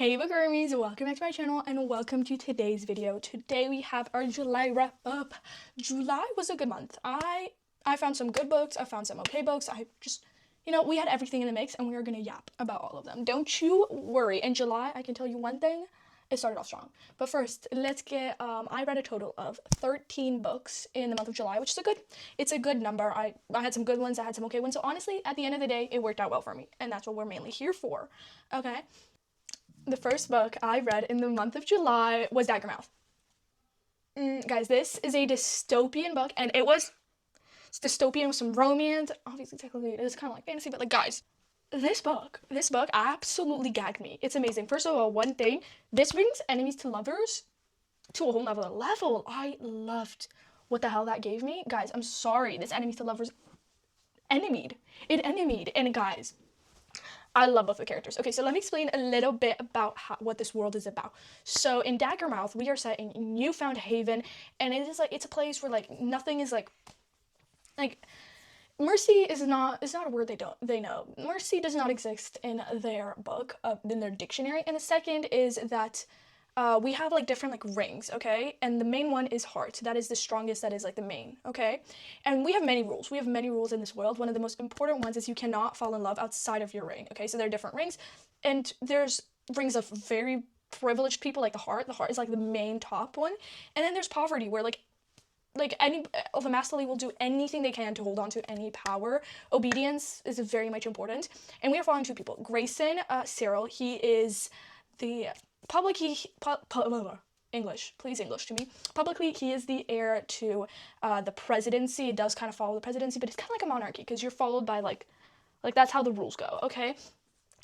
Hey bookwormies, welcome back to my channel and welcome to today's video. Today we have our July wrap up. July was a good month. I found some good books, I found some okay books. I just, we had everything in the mix and we are gonna yap about all of them. Don't you worry. In July, I can tell you one thing, it started off strong. But first, let's get, I read a total of 13 books in the month of July, which is it's a good number. I had some good ones, I had some okay ones. So honestly, at the end of the day, it worked out well for me. And that's what we're mainly here for, okay? The first book I read in the month of July was Daggermouth. Guys, this is a dystopian book, and it's dystopian with some romance. Obviously, technically, it is kind of like fantasy, but like, guys, this book absolutely gagged me. It's amazing. First of all, one thing, this brings enemies to lovers to a whole nother level. I loved what the hell that gave me. Guys, I'm sorry, this enemies to lovers enemied. It enemied, and guys, I love both the characters. Okay, so let me explain a little bit about what this world is about. So in Daggermouth, we are set in Newfound Haven, and it is like it's a place where like nothing is like mercy is not a word they know. Mercy does not exist in their book, in their dictionary. And the second is that we have like different like rings, okay? And the main one is heart. That is the strongest, that is like the main, okay? And we have many rules. We have many rules in this world. One of the most important ones is you cannot fall in love outside of your ring, okay? So there are different rings, and there's rings of very privileged people, like the heart. The heart is like the main top one. And then there's poverty, where like any of the masterly will do anything they can to hold on to any power. Obedience is very much important. And we are following two people. Grayson, Cyril, he is the English, please English to me. Publicly, he is the heir to the presidency. It does kind of follow the presidency, but it's kind of like a monarchy because you're followed by like that's how the rules go, okay?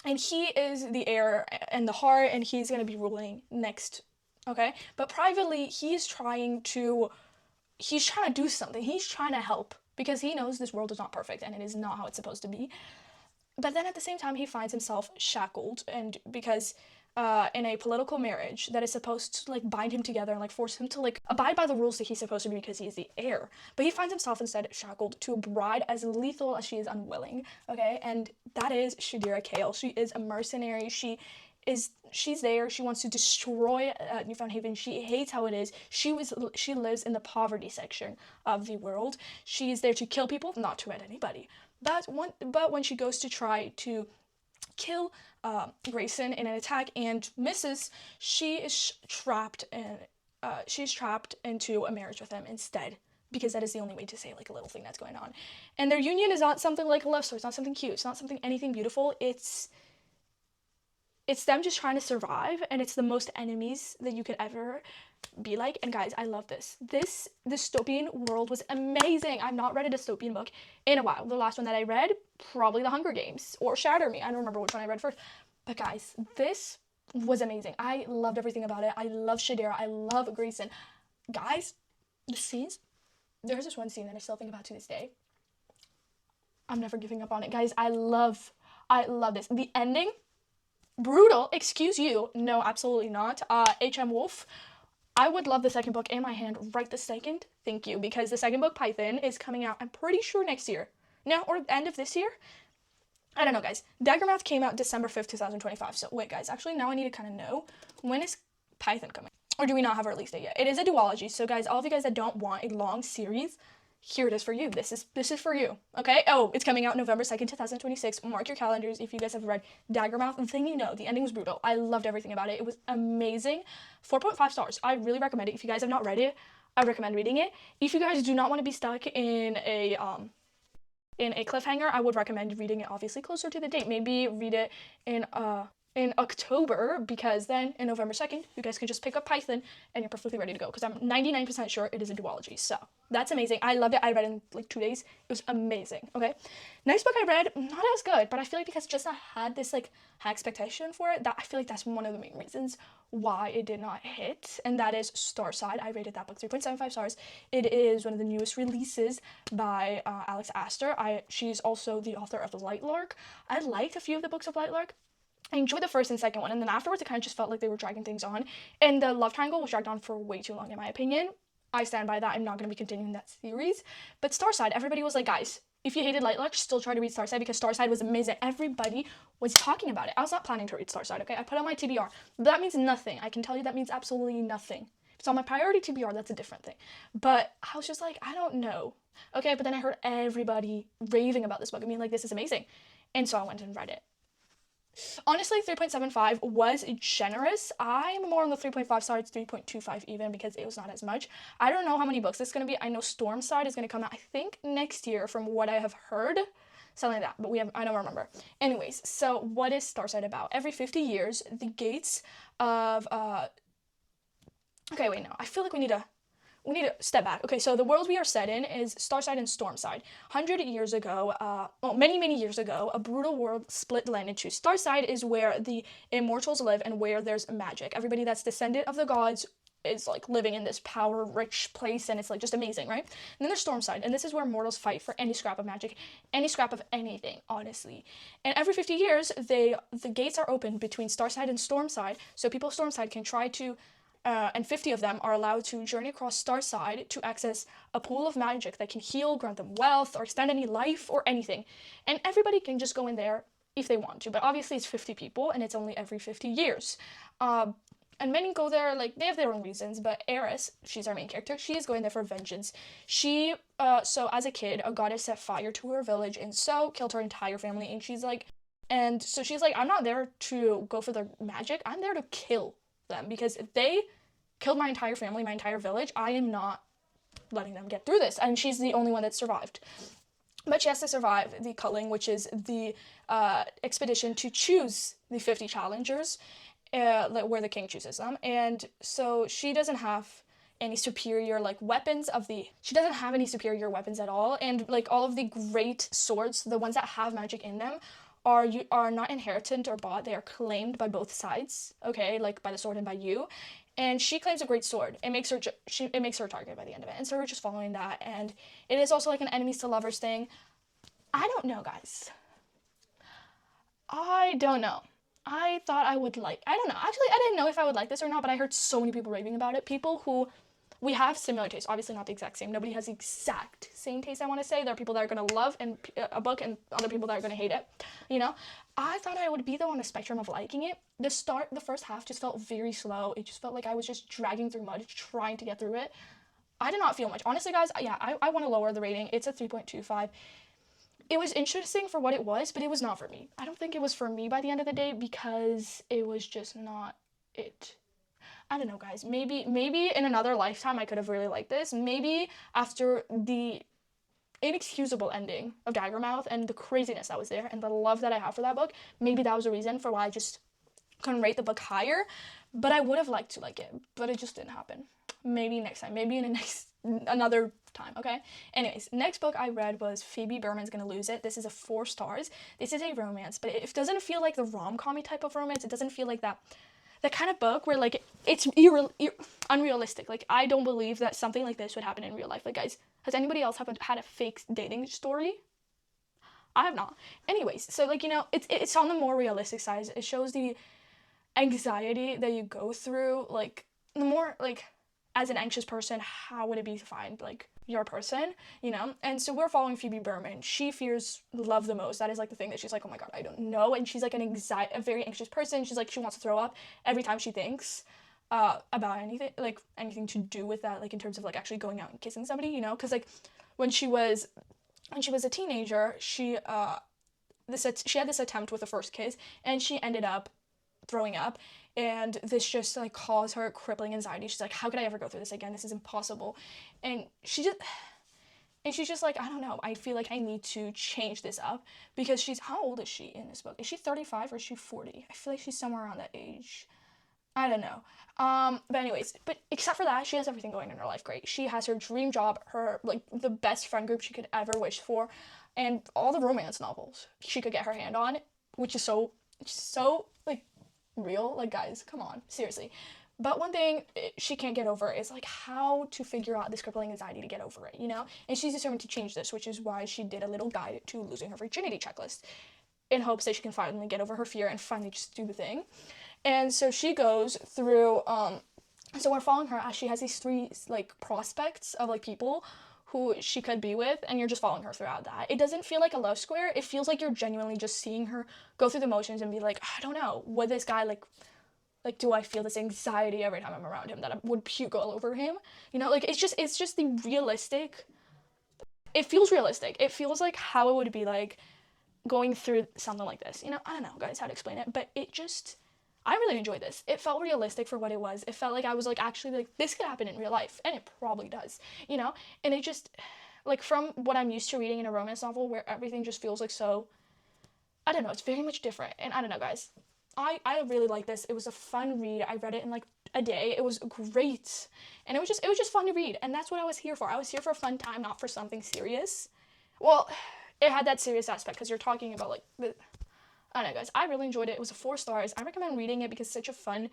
And he is the heir and the heart, and he's gonna be ruling next, okay? But privately, he's trying to do something. He's trying to help because he knows this world is not perfect and it is not how it's supposed to be. But then at the same time, he finds himself shackled, and because in a political marriage that is supposed to like bind him together and like force him to like abide by the rules that he's supposed to be because he's the heir. But he finds himself instead shackled to a bride as lethal as she is unwilling, okay? And that is Shadira Kale. She is a mercenary. She's there. She wants to destroy Newfound Haven. She hates how it is. She lives in the poverty section of the world. She is there to kill people, not to hurt anybody. But when she goes to try to kill Grayson in an attack and misses, she is trapped into a marriage with him instead, because that is the only way to say like a little thing that's going on. And their union is not something like a love story. It's not something cute. It's not something anything beautiful. It's them just trying to survive, and it's the most enemies that you could ever be like. And guys, I love this. This dystopian world was amazing. I've not read a dystopian book in a while. The last one that I read, probably The Hunger Games or Shatter Me. I don't remember which one I read first. But guys, this was amazing. I loved everything about it. I love Shadira. I love Grayson. Guys, the scenes, there's this one scene that I still think about to this day. I'm never giving up on it. Guys, I love this. The ending, brutal, excuse you. No, absolutely not. H.M. Wolf, I would love the second book in my hand right this second. Thank you, because the second book, Python, is coming out, I'm pretty sure next year. No, or end of this year? I don't know, guys. Daggermouth came out December 5th, 2025. So wait, guys, actually now I need to kind of know, when is Python coming? Or do we not have a release date yet? It is a duology, so guys, all of you guys that don't want a long series, here it is for you. This is for you, okay? Oh, it's coming out November 2nd, 2026. Mark your calendars if you guys have read Daggermouth. The thing the ending was brutal. I loved everything about it. It was amazing. 4.5 stars. I really recommend it. If you guys have not read it, I recommend reading it. If you guys do not want to be stuck in a cliffhanger, I would recommend reading it obviously closer to the date. Maybe read it in October, because then in November 2nd, you guys can just pick up Python and you're perfectly ready to go, because I'm 99% sure it is a duology. So that's amazing. I loved it. I read it in like 2 days. It was amazing, okay? Next book I read, not as good, but I feel like because just I had this like high expectation for it, that I feel like that's one of the main reasons why it did not hit, and that is Starside. I rated that book 3.75 stars. It is one of the newest releases by Alex Astor. She's also the author of Lightlark. I liked a few of the books of Lightlark. I enjoyed the first and second one, and then afterwards it kind of just felt like they were dragging things on, and the love triangle was dragged on for way too long in my opinion. I stand by that. I'm not going to be continuing that series. But Starside, everybody was like, guys, if you hated Light Luck, still try to read Starside because Starside was amazing. Everybody was talking about it. I was not planning to read Starside, okay? I put on my TBR. But that means nothing. I can tell you that means absolutely nothing. If it's on my priority TBR, that's a different thing. But I was just like, I don't know. Okay, but then I heard everybody raving about this book and being like, this is amazing. And so I went and read it. Honestly, 3.75 was generous. I'm more on the 3.5 side, 3.25 even, because it was not as much. I don't know how many books it's going to be. I know Stormside is going to come out, I think, next year from what I have heard. Something like that, but I don't remember. Anyways, so what is Starside about? Every 50 years, the gates of, okay, wait, no. I feel like we need to step back. Okay, so the world we are set in is Starside and Stormside. 100 years ago, many years ago, a brutal world split the land in two. Starside is where the immortals live and where there's magic. Everybody that's descendant of the gods is like living in this power-rich place, and it's like just amazing, right? And then there's Stormside, and this is where mortals fight for any scrap of magic, any scrap of anything, honestly. And every 50 years, the gates are open between Starside and Stormside, so people of Stormside can try to and 50 of them are allowed to journey across Starside to access a pool of magic that can heal, grant them wealth, or extend any life or anything. And everybody can just go in there if they want to, but obviously it's 50 people and it's only every 50 years. And many go there, like, they have their own reasons, but Eris, she's our main character, she is going there for vengeance. She, so as a kid, a goddess set fire to her village and so killed her entire family, and she's like, I'm not there to go for their magic, I'm there to kill them, because if they killed my entire family, my entire village, I am not letting them get through this. And she's the only one that survived. But she has to survive the culling, which is the expedition to choose the 50 challengers, where the king chooses them. And so she doesn't have any superior weapons she doesn't have any superior weapons at all, and like all of the great swords, the ones that have magic in them, are not inherited or bought. They are claimed by both sides, okay, like by the sword and by you. And she claims a great sword. It makes her a target by the end of it. And so we're just following that. And it is also like an enemies to lovers thing. I don't know, guys. I don't know. I thought I don't know. Actually, I didn't know if I would like this or not, but I heard so many people raving about it. People who, we have similar tastes. Obviously not the exact same. Nobody has the exact same taste, I want to say. There are people that are going to love a book and other people that are going to hate it, you know? I thought I would be though on the spectrum of liking it. The first half just felt very slow. It just felt like I was just dragging through mud, trying to get through it. I did not feel much. Honestly, guys, yeah, I want to lower the rating. It's a 3.25. It was interesting for what it was, but it was not for me. I don't think it was for me by the end of the day because it was just not it. I don't know, guys. Maybe in another lifetime I could have really liked this. Maybe after the inexcusable ending of Daggermouth and the craziness that was there and the love that I have for that book, maybe that was a reason for why I just couldn't rate the book higher. But I would have liked to like it, but it just didn't happen. Maybe next time. Maybe in another time, okay? Anyways, next book I read was Phoebe Berman's Gonna Lose It. This is a 4 stars. This is a romance, but it doesn't feel like the rom-com-y type of romance. It doesn't feel like that kind of book where like it's unrealistic. Like, I don't believe that something like this would happen in real life. Like, guys, has anybody else had a fake dating story? I have not. Anyways, so like, you know, it's on the more realistic side. It shows the anxiety that you go through, like the more like as an anxious person, how would it be to find like your person, you know? And so we're following Phoebe Berman. She fears love the most. That is like the thing that she's like, oh my god, I don't know. And she's like a very anxious person. She's like, she wants to throw up every time she thinks about anything to do with that, like in terms of like actually going out and kissing somebody, you know? Because like when she was a teenager, she had this attempt with the first kiss, and she ended up throwing up, and this just like caused her crippling anxiety. She's like, how could I ever go through this again? This is impossible. And she's just like, I don't know, I feel like I need to change this up, because how old is she in this book? Is she 35 or is she 40? I feel like she's somewhere around that age. I don't know. But anyways, but except for that, she has everything going in her life great. She has her dream job, her like the best friend group she could ever wish for, and all the romance novels she could get her hand on, which is so like real. Like, guys, come on, seriously. But one thing she can't get over is like how to figure out this crippling anxiety to get over it, you know? And she's determined to change this, which is why she did a little guide to losing her virginity checklist, in hopes that she can finally get over her fear and finally just do the thing. And so she goes through, so we're following her as she has these 3 like prospects of like people who she could be with, and you're just following her throughout that. It doesn't feel like a love square. It feels like you're genuinely just seeing her go through the motions and be like, I don't know, would this guy like do I feel this anxiety every time I'm around him that I would puke all over him? You know, like it's just the realistic. It feels realistic. It feels like how it would be like going through something like this. You know, I don't know, guys, how to explain it, but I really enjoyed this. It felt realistic for what it was. It felt like I was like actually like this could happen in real life, and it probably does, you know? And it just like from what I'm used to reading in a romance novel where everything just feels like so I don't know, it's very much different. And I don't know, guys. I really like this. It was a fun read. I read it in like a day. It was great. And it was just fun to read. And that's what I was here for. I was here for a fun time, not for something serious. Well, it had that serious aspect because you're talking about like I don't know, guys. I really enjoyed it. It was a 4 stars. I recommend reading it because it's such a fun,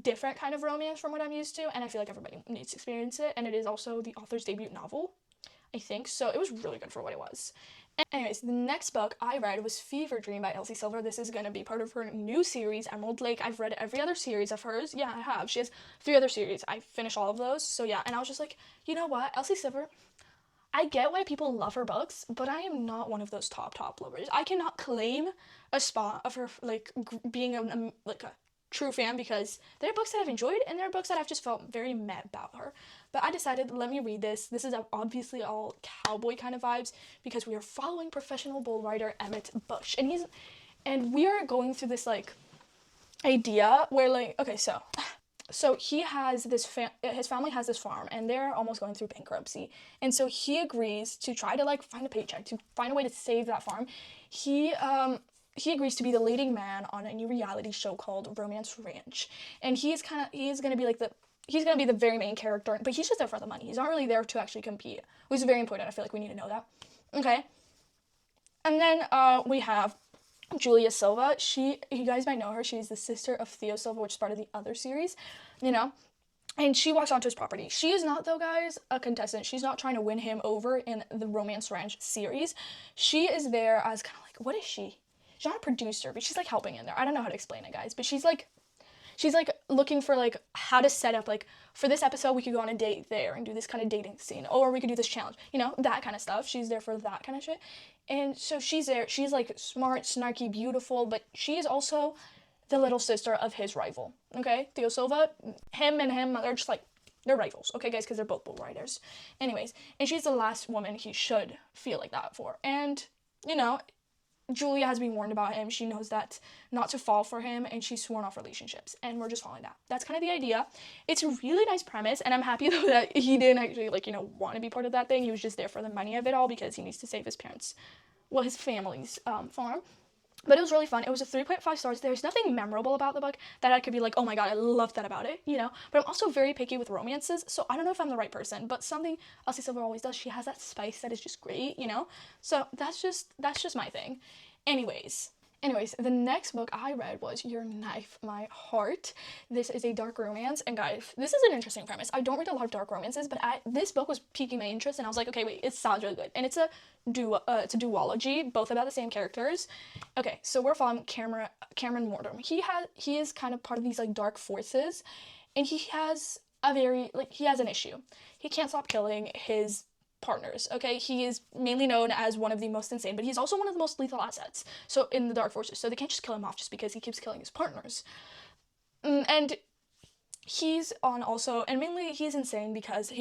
different kind of romance from what I'm used to, and I feel like everybody needs to experience it. And it is also the author's debut novel, I think. So it was really good for what it was. Anyways, the next book I read was Fever Dream by Elsie Silver. This is going to be part of her new series, Emerald Lake. I've read every other series of hers. Yeah, I have. She has 3 other series. I finished all of those. So yeah, and I was just like, you know what? Elsie Silver, I get why people love her books, but I am not one of those top lovers. I cannot claim a spot of her like being like a true fan because there are books that I've enjoyed and there are books that I've just felt very meh about her. But I decided, let me read this. This is obviously all cowboy kind of vibes because we are following professional bull rider Emmett Bush, and we are going through this like idea where like okay, so he has this his family has this farm and they're almost going through bankruptcy, and so he agrees to try to like find a paycheck to find a way to save that farm. He agrees to be the leading man on a new reality show called Romance Ranch, and he's gonna be like he's gonna be the very main character, but he's just there for the money. He's not really there to actually compete, which is very important. I feel like we need to know that. Okay, and then we have Julia Silva. You guys might know her. She's the sister of Theo Silva, which is part of the other series, you know. And she walks onto his property. She is not, though, guys, a contestant. She's not trying to win him over in the Romance Ranch series. She is there as kind of like, what is she? She's not a producer, but she's like helping in there. I don't know how to explain it, guys, but she's like looking for like how to set up like for this episode we could go on a date there and do this kind of dating scene, or we could do this challenge, you know, that kind of stuff. She's there for that kind of shit. And so she's there. She's like smart, snarky, beautiful, but she is also the little sister of his rival. Okay, Theo Silva, him, they're just like they're rivals. Okay, guys, because they're both bull riders. Anyways, and she's the last woman he should feel like that for. And you know, Julia has been warned about him. She knows that not to fall for him, and she's sworn off relationships. And we're just following that. That's kind of the idea. It's a really nice premise, and I'm happy though that he didn't actually like, you know, want to be part of that thing. He was just there for the money of it all because he needs to save his parents, well, his family's farm. But it was really fun. It was a 3.5 stars. There's nothing memorable about the book that I could be like, oh my god, I love that about it, you know? But I'm also very picky with romances, so I don't know if I'm the right person. But something Elsie Silver always does, she has that spice that is just great, you know? So that's just my thing. Anyways, the next book I read was Your Knife, My Heart. This is a dark romance, and guys, this is an interesting premise. I don't read a lot of dark romances, but this book was piquing my interest, and I was like, okay, wait, it sounds really good. And it's a duology, both about the same characters. Okay, so we're following Cameron Mortimer. He is kind of part of these like dark forces, and he has an issue. He can't stop killing his partners. Okay, he is mainly known as one of the most insane, but he's also one of the most lethal assets, so in the dark forces, so they can't just kill him off just because he keeps killing his partners. And he's on also, and mainly he's insane because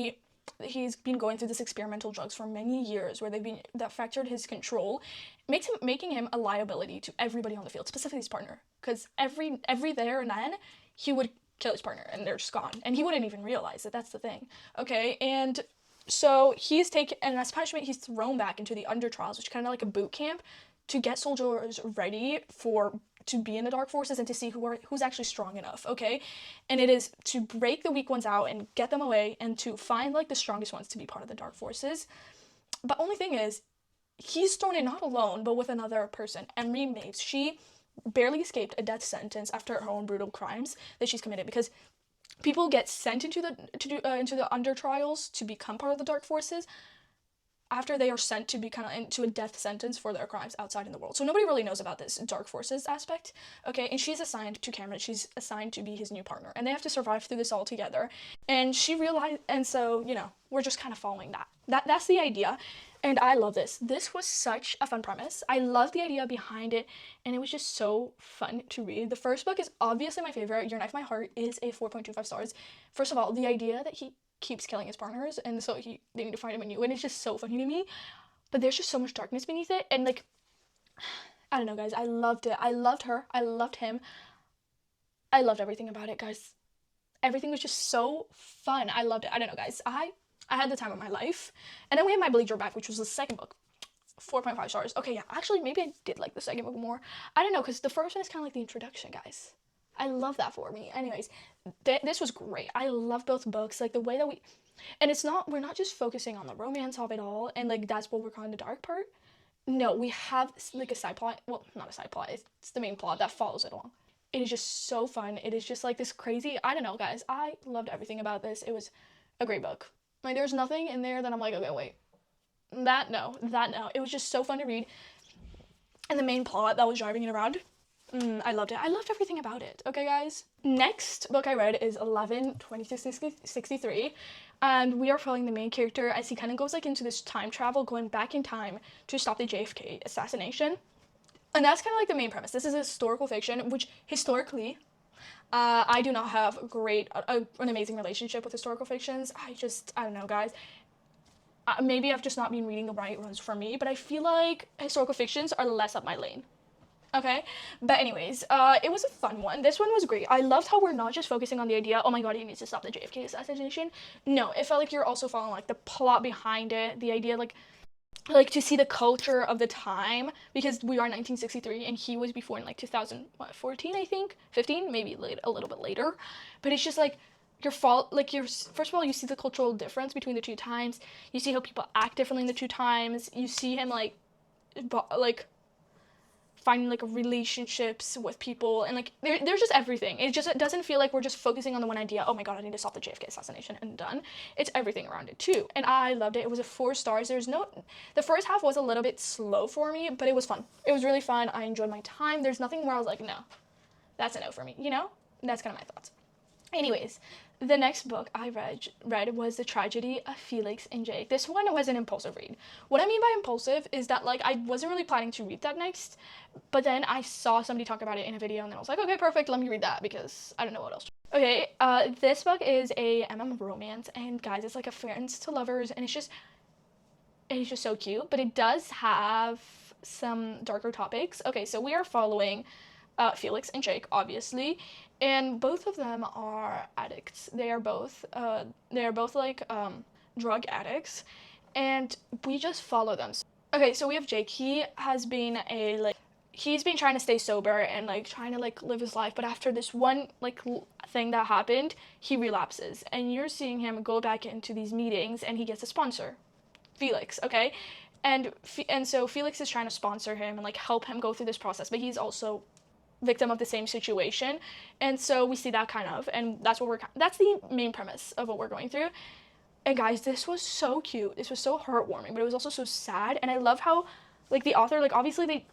he's been going through this experimental drugs for many years where that fractured his control, making him a liability to everybody on the field, specifically his partner, because every there and then he would kill his partner and they're just gone, and he wouldn't even realize that. That's the thing. Okay, and so he's taken, and as punishment, he's thrown back into the under trials, which is kind of like a boot camp to get soldiers ready to be in the dark forces and to see who's actually strong enough. Okay, and it is to break the weak ones out and get them away, and to find like the strongest ones to be part of the dark forces. But only thing is, he's thrown in not alone, but with another person, Emery Maves. She barely escaped a death sentence after her own brutal crimes that she's committed, because people get sent into the under trials to become part of the dark forces after they are sent to be kind of into a death sentence for their crimes outside in the world. So nobody really knows about this dark forces aspect, okay? And she's assigned to Cameron. She's assigned to be his new partner, and they have to survive through this all together. And she realized, and so, you know, we're just kind of following that's the idea. And I love this. This was such a fun premise. I love the idea behind it, and it was just so fun to read. The first book is obviously my favorite. Your Knife, My Heart is a 4.25 stars. First of all, the idea that he keeps killing his partners, and so they need to find him a new one. It's just so funny to me. But there's just so much darkness beneath it, and like, I don't know, guys. I loved it. I loved her. I loved him. I loved everything about it, guys. Everything was just so fun. I loved it. I don't know, guys. I had the time of my life. And then we had My Bleacher Back, which was the second book. 4.5 stars. Okay, yeah. Actually, maybe I did like the second book more. I don't know, because the first one is kind of like the introduction, guys. I love that for me. Anyways, this was great. I love both books. Like, the way that and we're not just focusing on the romance of it all, and, like, that's what we're calling the dark part. No, we have, like, a side plot. Well, not a side plot. It's the main plot that follows it along. It is just so fun. It is just, like, this crazy, I don't know, guys. I loved everything about this. It was a great book. Like, there's nothing in there that I'm like, okay, wait. That no. It was just so fun to read. And the main plot that was driving it around, I loved it. I loved everything about it. Okay, guys? Next book I read is 11/26/63. And we are following the main character as he kind of goes, like, into this time travel, going back in time to stop the JFK assassination. And that's kind of like the main premise. This is a historical fiction, which historically, I do not have an amazing relationship with historical fictions. I don't know, guys. Maybe I've just not been reading the right ones for me, but I feel like historical fictions are less up my lane. Okay? But anyways, it was a fun one. This one was great. I loved how we're not just focusing on the idea, oh my god, he needs to stop the JFK assassination. No, it felt like you're also following, like, the plot behind it, the idea, like to see the culture of the time, because we are 1963 and he was before in, like, 2014, I think, 15, maybe a little bit later. But it's just like first of all, you see the cultural difference between the two times. You see how people act differently in the two times. You see him like finding, like, relationships with people, and, like, there's just everything. It doesn't feel like we're just focusing on the one idea, oh my god, I need to stop the JFK assassination, and done. It's everything around it too, and I loved it. It was a 4 stars. The first half was a little bit slow for me, but it was fun. It was really fun. I enjoyed my time. There's nothing where I was like, no, that's a no for me, you know? That's kind of my thoughts. Anyways, the next book I read was The Tragedy of Felix and Jake. This one was an impulsive read. What I mean by impulsive is that, like, I wasn't really planning to read that next, but then I saw somebody talk about it in a video, and then I was like, okay, perfect, let me read that, because I don't know what else. Okay, this book is a MM romance, and guys, it's like a friends to lovers, and it's just so cute, but it does have some darker topics. Okay, so we are following Felix and Jake, obviously, and both of them are addicts. They are both like drug addicts, and we just follow them. Okay, so we have Jake. He's been trying to stay sober and, like, trying to, like, live his life, but after this one, like, thing that happened, he relapses, and you're seeing him go back into these meetings, and he gets a sponsor, Felix, okay? And so Felix is trying to sponsor him and, like, help him go through this process, but he's also victim of the same situation, and so we see that kind of, and that's the main premise of what we're going through. And guys, this was so cute. This was so heartwarming, but it was also so sad, and I love how, like, the author, like, obviously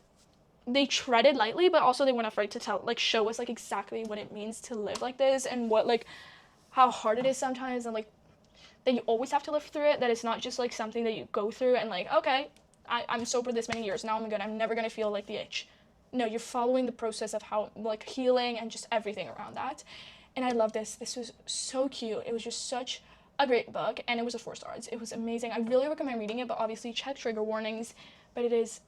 they treaded lightly, but also they weren't afraid to show us, like, exactly what it means to live like this, and what, like, how hard it is sometimes, and, like, that you always have to live through it, that it's not just, like, something that you go through and, like, okay, I'm sober this many years, now I'm never gonna feel like the itch. No, you're following the process of how, like, healing and just everything around that. And I love this. This was so cute. It was just such a great book, and it was a 4 stars. It was amazing. I really recommend reading it, but obviously check trigger warnings. But it's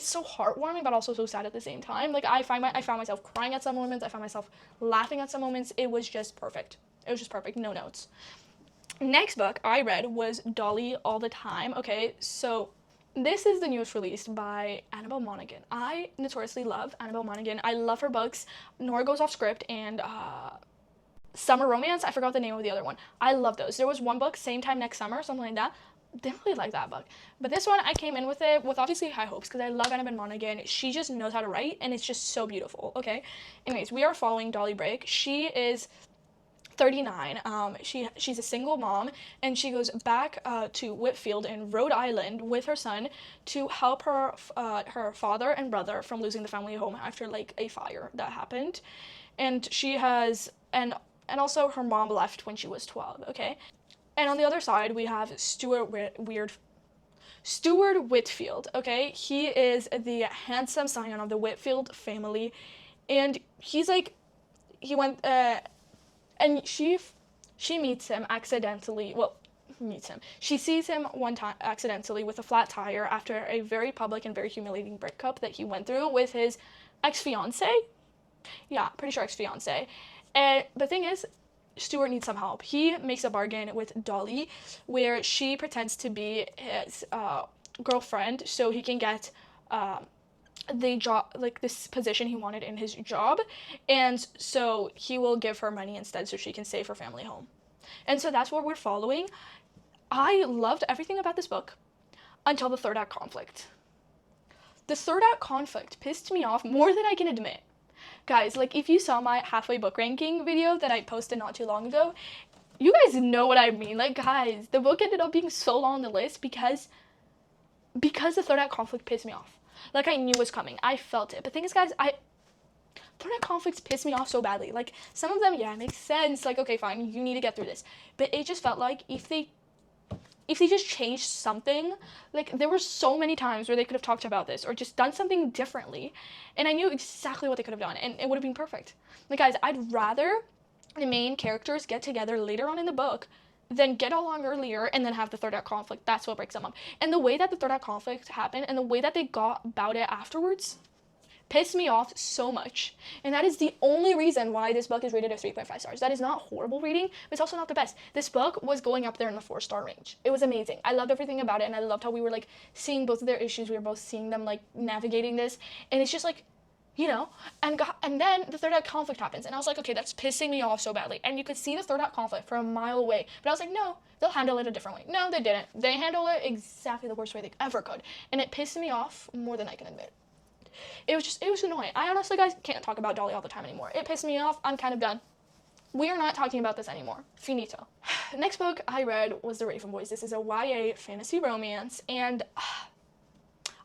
so heartwarming, but also so sad at the same time. Like, I found myself crying at some moments. I found myself laughing at some moments. It was just perfect. No notes. Next book I read was Dolly All the Time. Okay, so this is the newest release by Annabelle Monaghan. I notoriously love Annabelle Monaghan. I love her books, Nora Goes Off Script, and Summer Romance. I forgot the name of the other one. I love those. There was one book, Same Time Next Summer, something like that. Didn't really like that book. But this one, I came in with it with obviously high hopes, because I love Annabelle Monaghan. She just knows how to write, and it's just so beautiful, okay? Anyways, we are following Dolly Brake. She is 39. She's a single mom, and she goes back to Whitfield in Rhode Island with her son to help her father and brother from losing the family home after like a fire that happened. And she has and also her mom left when she was 12. Okay, and on the other side we have Stuart Whitfield. Okay, he is the handsome scion of the Whitfield family, and he's like he went and she meets him accidentally. Well, meets him. She sees him one time accidentally with a flat tire after a very public and very humiliating breakup that he went through with his ex-fiance. Yeah, pretty sure ex-fiance. And the thing is, Stuart needs some help. He makes a bargain with Dolly where she pretends to be his girlfriend so he can get the job, like this position he wanted in his job, and so he will give her money instead so she can save her family home. And so that's what we're following. I loved everything about this book until the third act conflict. The third act conflict pissed me off more than I can admit. Guys, like if you saw my halfway book ranking video that I posted not too long ago, you guys know what I mean. Like guys, the book ended up being so low on the list because the third act conflict pissed me off. Like I knew it was coming. I felt it. But the thing is, guys, third act conflicts piss me off so badly. Like some of them, yeah, it makes sense. Like, okay, fine, you need to get through this. But it just felt like if they just changed something, like there were so many times where they could have talked about this or just done something differently, and I knew exactly what they could have done, and it would have been perfect. Like guys, I'd rather the main characters get together later on in the book than get along earlier and then have the third act conflict. That's what breaks them up. And the way that the third act conflict happened and the way that they got about it afterwards pissed me off so much. And that is the only reason why this book is rated as 3.5 stars. That is not horrible reading, but it's also not the best. This book was going up there in the 4-star range. It was amazing. I loved everything about it, and I loved how we were like seeing both of their issues. We were both seeing them like navigating this, and it's just like, you know, and then the third act conflict happens, and I was like, okay, that's pissing me off so badly. And you could see the third act conflict from a mile away, but I was like, no, they'll handle it a different way. No, they didn't. They handled it exactly the worst way they ever could, and it pissed me off more than I can admit. It was annoying. I honestly, guys, can't talk about Dolly all the time anymore. It pissed me off. I'm kind of done. We are not talking about this anymore. Finito. Next book I read was The Raven Boys. This is a YA fantasy romance, and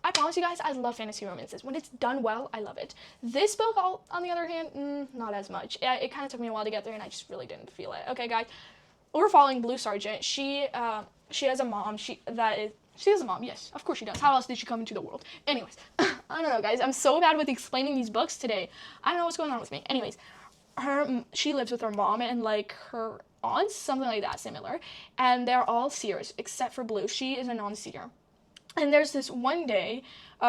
I promise you guys, I love fantasy romances. When it's done well, I love it. This book, on the other hand, not as much. It kind of took me a while to get there, and I just really didn't feel it. Okay, guys, we're following Blue Sergeant. She has a mom. She has a mom, yes, of course she does. How else did she come into the world? Anyways, I don't know, guys. I'm so bad with explaining these books today. I don't know what's going on with me. Anyways, she lives with her mom and like her aunts, something like that, similar. And they're all seers except for Blue. She is a non-seer. And there's this one day,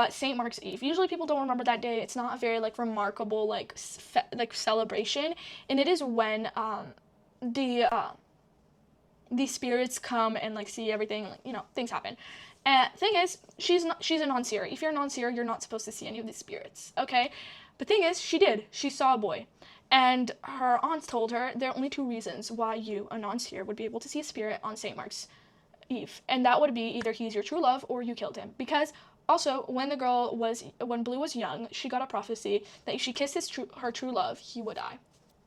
St. Mark's Eve. Usually people don't remember that day. It's not a very like remarkable like celebration, and it is when these spirits come and like see everything, like, you know, things happen. And thing is, she's a non-seer. If you're a non-seer, you're not supposed to see any of these spirits, okay? But thing is, she did. She saw a boy. And her aunts told her there are only 2 reasons why you, a non-seer, would be able to see a spirit on St. Mark's Eve. And that would be either he's your true love or you killed him. Because also, when Blue was young, she got a prophecy that if she kissed her true love, he would die.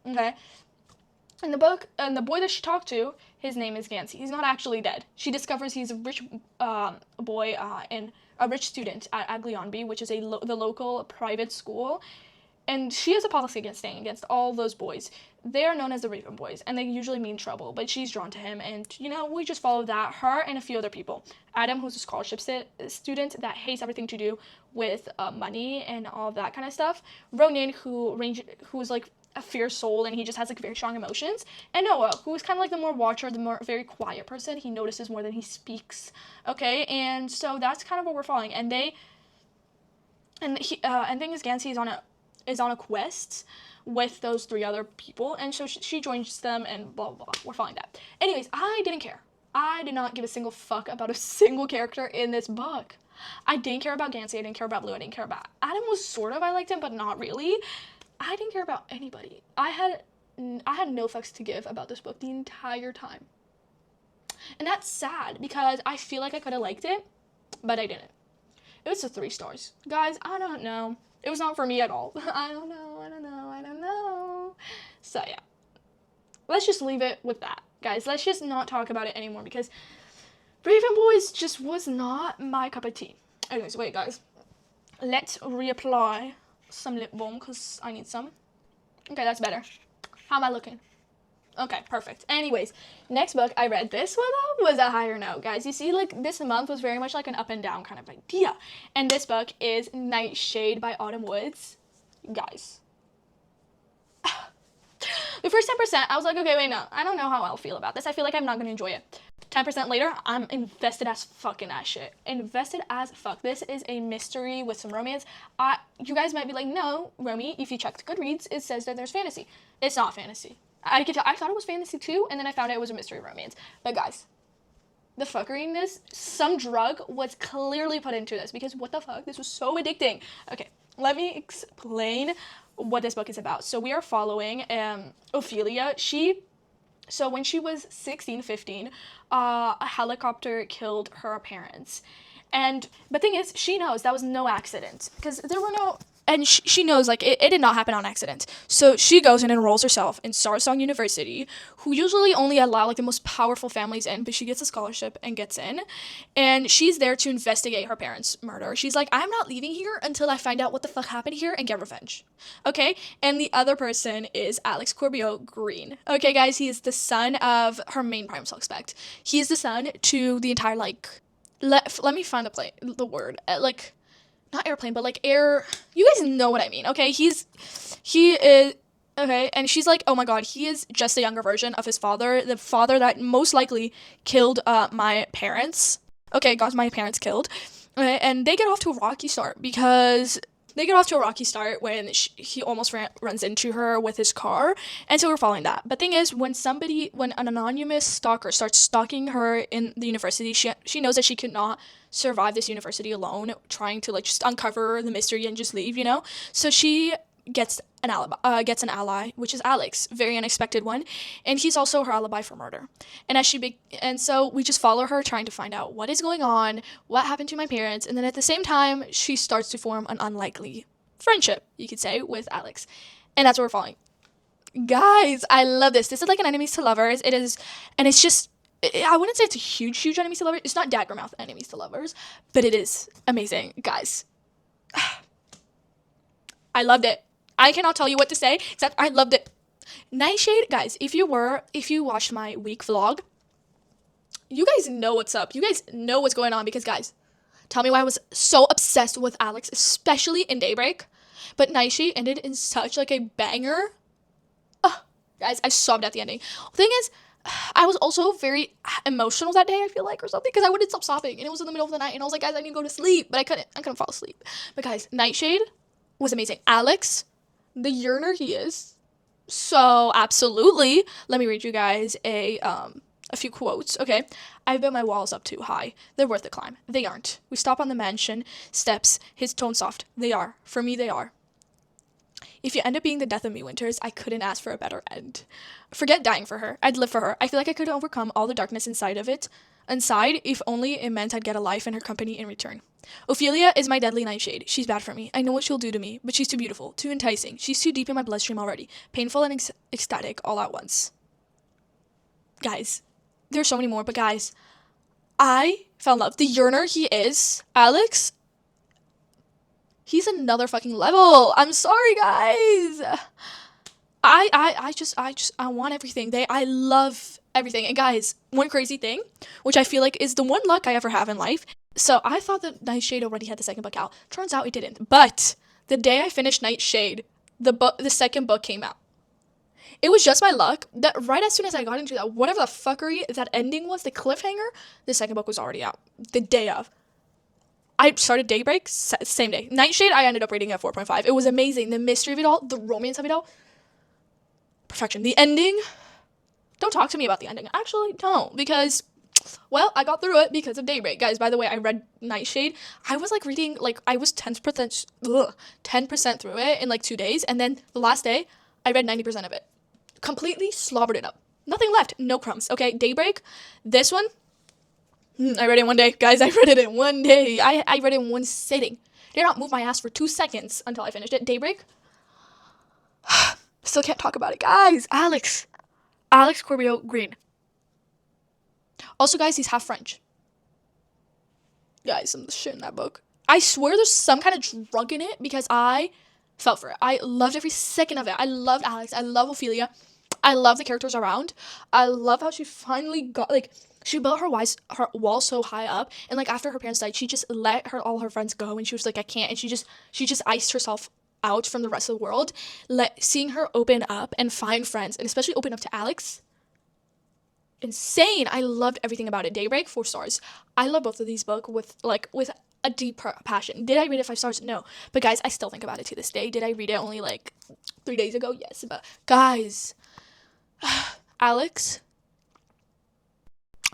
Okay? In the book, and the boy that she talked to, his name is Gansey. He's not actually dead. She discovers he's a rich boy and a rich student at Aglionby, which is the local private school. And she has a policy against staying against all those boys. They are known as the Raven Boys, and they usually mean trouble, but she's drawn to him, and, you know, we just follow that. Her and a few other people. Adam, who's a scholarship student that hates everything to do with money and all of that kind of stuff. Ronan, who's like a fierce soul, and he just has like very strong emotions. And Noah, who is kind of like the more watcher, the more very quiet person. He notices more than he speaks. Okay, and so that's kind of what we're following. And thing is, Gansey is on a quest with those 3 other people, and so she joins them, and blah blah blah. We're following that. Anyways, I didn't care. I did not give a single fuck about a single character in this book. I didn't care about Gansey. I didn't care about Blue. I didn't care about Adam. I liked him, but not really. I didn't care about anybody. I had no fucks to give about this book the entire time. And that's sad because I feel like I could have liked it, but I didn't. It was a 3 stars. Guys, I don't know. It was not for me at all. I don't know. So yeah. let's just leave it with that, guys. Let's just not talk about it anymore because Raven Boys just was not my cup of tea. Anyways, wait, guys. Let's reapply some lip balm because I need some. Okay, that's better. How am I looking? Okay, perfect. Anyways, next book I read, this one though was a higher note, guys. You see, like, this month was very much like an up and down kind of idea. And this book is Nightshade by Autumn Woods. Guys. The first 10%, I was like, okay, wait, no. I don't know how I'll feel about this. I feel like I'm not going to enjoy it. 10% later, I'm invested as fuck in that shit. Invested as fuck. This is a mystery with some romance. You guys might be like, no, Romy, if you checked Goodreads, it says that there's fantasy. It's not fantasy. I thought it was fantasy too, and then I found out it was a mystery romance. But guys, the fuckery in this, some drug was clearly put into this because what the fuck? This was so addicting. Okay, let me explain what this book is about. So we are following Ophelia. So when she was 16, 15, a helicopter killed her parents. But thing is, she knows that was no accident because there were no, and she knows like it did not happen on accident. So she goes and enrolls herself in Sarsong University, who usually only allow like the most powerful families in, but she gets a scholarship and gets in. And she's there to investigate her parents' murder. She's like, I'm not leaving here until I find out what the fuck happened here and get revenge. Okay? And the other person is Alex Corbeau Green. Okay, guys, he is the son of her main prime suspect. He is the son to the entire like, let me find the word, like, not airplane, but like air, you guys know what I mean, okay? He is, okay, and she's like, oh my god, he is just a younger version of his father, the father that most likely killed my parents. Okay, got my parents killed. Okay, and they get off to a rocky start when he almost runs into her with his car, and so we're following that. But thing is, when an anonymous stalker starts stalking her in the university, she knows that she could not survive this university alone, trying to like just uncover the mystery and just leave, you know? So she gets an ally, which is Alex, very unexpected one, and he's also her alibi for murder. And so we just follow her, trying to find out what is going on, what happened to my parents, and then at the same time, she starts to form an unlikely friendship, you could say, with Alex, and that's what we're following. Guys, I love this. This is like an enemies to lovers. It is, and it's just, I wouldn't say it's a huge enemies to lovers. It's not dagger mouth enemies to lovers, but it is amazing, guys. I loved it. I cannot tell you what to say, except I loved it. Nightshade, guys, if you watched my week vlog, you guys know what's up. You guys know what's going on because, guys, tell me why I was so obsessed with Alex, especially in Daybreak. But Nightshade ended in such like a banger. Guys, I sobbed at the ending. The thing is, I was also very emotional that day, I feel like, or something, because I wouldn't stop sobbing, and it was in the middle of the night, and I was like, guys, I need to go to sleep, but I couldn't fall asleep. But guys, Nightshade was amazing. Alex, the yearner he is, so absolutely. Let me read you guys a few quotes, okay? I bet my walls up too high. They're worth the climb. They aren't. We stop on the mansion steps, his tone soft. They are. For me, they are. If you end up being the death of me, Winters, I couldn't ask for a better end. Forget dying for her. I'd live for her. I feel like I could overcome all the darkness inside, if only it meant I'd get a life in her company in return. Ophelia is my deadly nightshade. She's bad for me. I know what she'll do to me, but she's too beautiful, too enticing. She's too deep in my bloodstream already. Painful and ecstatic all at once. Guys, there's so many more, but guys, I fell in love. The yearner he is, Alex, he's another fucking level. I'm sorry, guys. I want everything. I love everything. And guys, one crazy thing, which I feel like is the one luck I ever have in life. So I thought that Nightshade already had the second book out. Turns out it didn't. But the day I finished Nightshade, the second book came out. It was just my luck that right as soon as I got into that, whatever the fuckery that ending was, the cliffhanger, the second book was already out. The day of. I started Daybreak, same day. Nightshade, I ended up rating at 4.5. It was amazing. The mystery of it all, the romance of it all, perfection. The ending, don't talk to me about the ending. Actually, don't, because, well, I got through it because of Daybreak. Guys, by the way, I read Nightshade. I was, like, reading, like, I was 10% through it in, like, 2 days, and then the last day, I read 90% of it. Completely slobbered it up. Nothing left. No crumbs. Okay, Daybreak, this one, I read it in one day. Guys, I read it in one day. I read it in one sitting. Did not move my ass for 2 seconds until I finished it. Daybreak. Still can't talk about it. Guys, Alex. Alex Corbio Green. Also, guys, he's half French. Guys, some of the shit in that book. I swear there's some kind of drug in it because I fell for it. I loved every second of it. I loved Alex. I love Ophelia. I love the characters around. I love how she finally got, like, she built her wall so high up, and like after her parents died, she just let all her friends go, and she was like, I can't, and she just iced herself out from the rest of the world. Seeing her open up and find friends, and especially open up to Alex, insane. I loved everything about it. Daybreak, 4 stars. I love both of these books with a deep passion. Did I read it 5 stars? No. But guys, I still think about it to this day. Did I read it only like 3 days ago? Yes. But guys, Alex,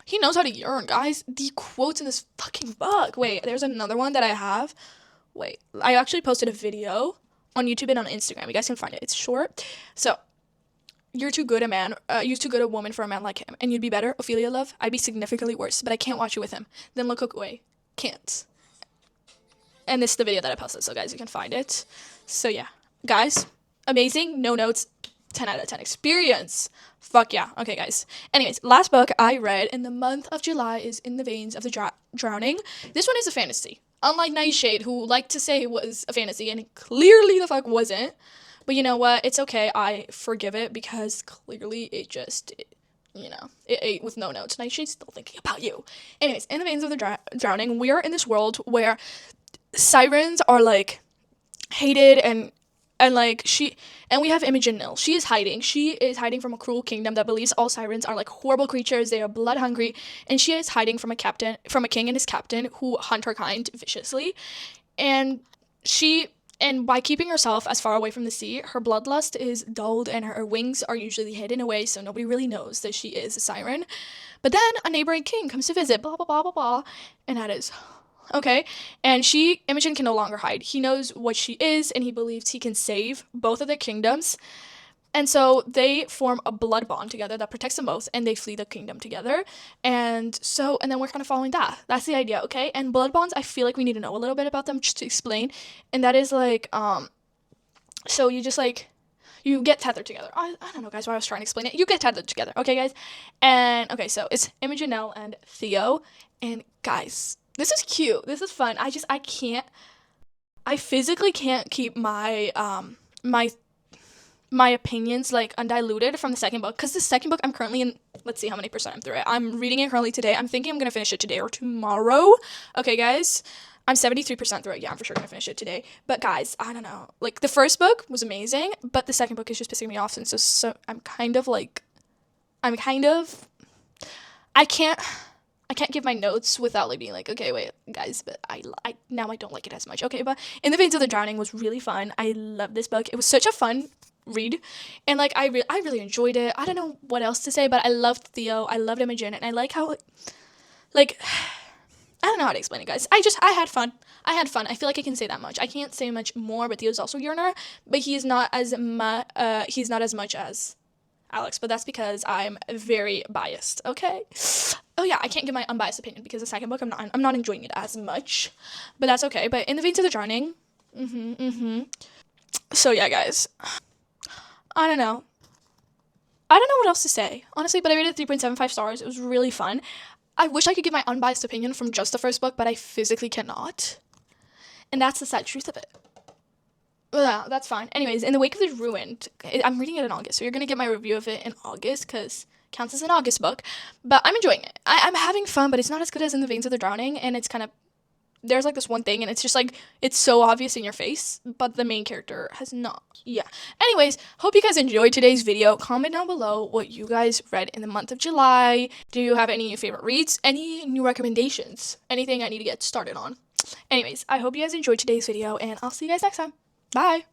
he knows how to yearn, guys. The quotes in this fucking book. Wait, there's another one that I have. Wait, I actually posted a video on YouTube and on Instagram. You guys can find it. It's short. So, you're too good a woman for a man like him, and you'd be better, Ophelia love. I'd be significantly worse, but I can't watch you with him. Then look away. Can't. And this is the video that I posted, so guys, you can find it. So yeah, guys, amazing. No notes. 10 out of 10 experience. Fuck yeah. Okay, guys. Anyways, last book I read in the month of July is In the Veins of the Drowning. This one is a fantasy. Unlike Nightshade, who liked to say it was a fantasy, and it clearly the fuck wasn't. But you know what? It's okay. I forgive it because clearly it ate with no notes. Nightshade's still thinking about you. Anyways, In the Veins of the Drowning, we are in this world where sirens are like hated and we have Imogen Nil. She is hiding from a cruel kingdom that believes all sirens are like horrible creatures. They are blood hungry, and she is hiding from a king and his captain who hunt her kind viciously. And by keeping herself as far away from the sea, her bloodlust is dulled and her wings are usually hidden away, so nobody really knows that she is a siren. But then a neighboring king comes to visit, blah blah blah blah blah, and that is okay. And Imogen can no longer hide. He knows what she is, and he believes he can save both of their kingdoms. And so they form a blood bond together that protects them both, and they flee the kingdom together. And then we're kind of following that. That's the idea, okay? And blood bonds, I feel like we need to know a little bit about them just to explain. And that is like, so you just like, you get tethered together. I don't know, guys, why I was trying to explain it. You get tethered together, okay, guys? And, okay, so it's Imogen Nell and Theo. And, guys, this is cute. This is fun. I physically can't keep my opinions like undiluted from the second book, because the second book I'm currently in, let's see how many percent I'm through it. I'm reading it currently today. I'm thinking I'm gonna finish it today or tomorrow. Okay, guys, I'm 73% through it. Yeah, I'm for sure gonna finish it today. But guys, I don't know, like the first book was amazing, but the second book is just pissing me off, and so I can't give my notes without like being like, okay, wait, guys, but I now I don't like it as much. Okay, but In the Veins of the Drowning was really fun. I love this book. It was such a fun read, and like I really enjoyed it. I don't know what else to say, but I loved Theo. I loved Imogen, and I like how like I don't know how to explain it, guys. I had fun. I feel like I can say that much. I can't say much more, but Theo's also Yearner, but he's not as much as Alex, but that's because I'm very biased, okay? Oh yeah, I can't give my unbiased opinion because the second book I'm not enjoying it as much, but that's okay. But In the Veins of the Drowning, so yeah, guys, I don't know what else to say, honestly, but I rated it 3.75 stars. It was really fun. I wish I could give my unbiased opinion from just the first book, but I physically cannot, and that's the sad truth of it. Yeah, that's fine. Anyways, In the Wake of the Ruined, I'm reading it in August, so you're gonna get my review of it in August, because it counts as an August book, but I'm enjoying it. I'm having fun, but it's not as good as In the Veins of the Drowning, and it's kind of, there's like this one thing, and it's just like, it's so obvious in your face, but the main character has not. Yeah. Anyways, hope you guys enjoyed today's video. Comment down below what you guys read in the month of July. Do you have any favorite reads? Any new recommendations? Anything I need to get started on? Anyways, I hope you guys enjoyed today's video, and I'll see you guys next time. Bye!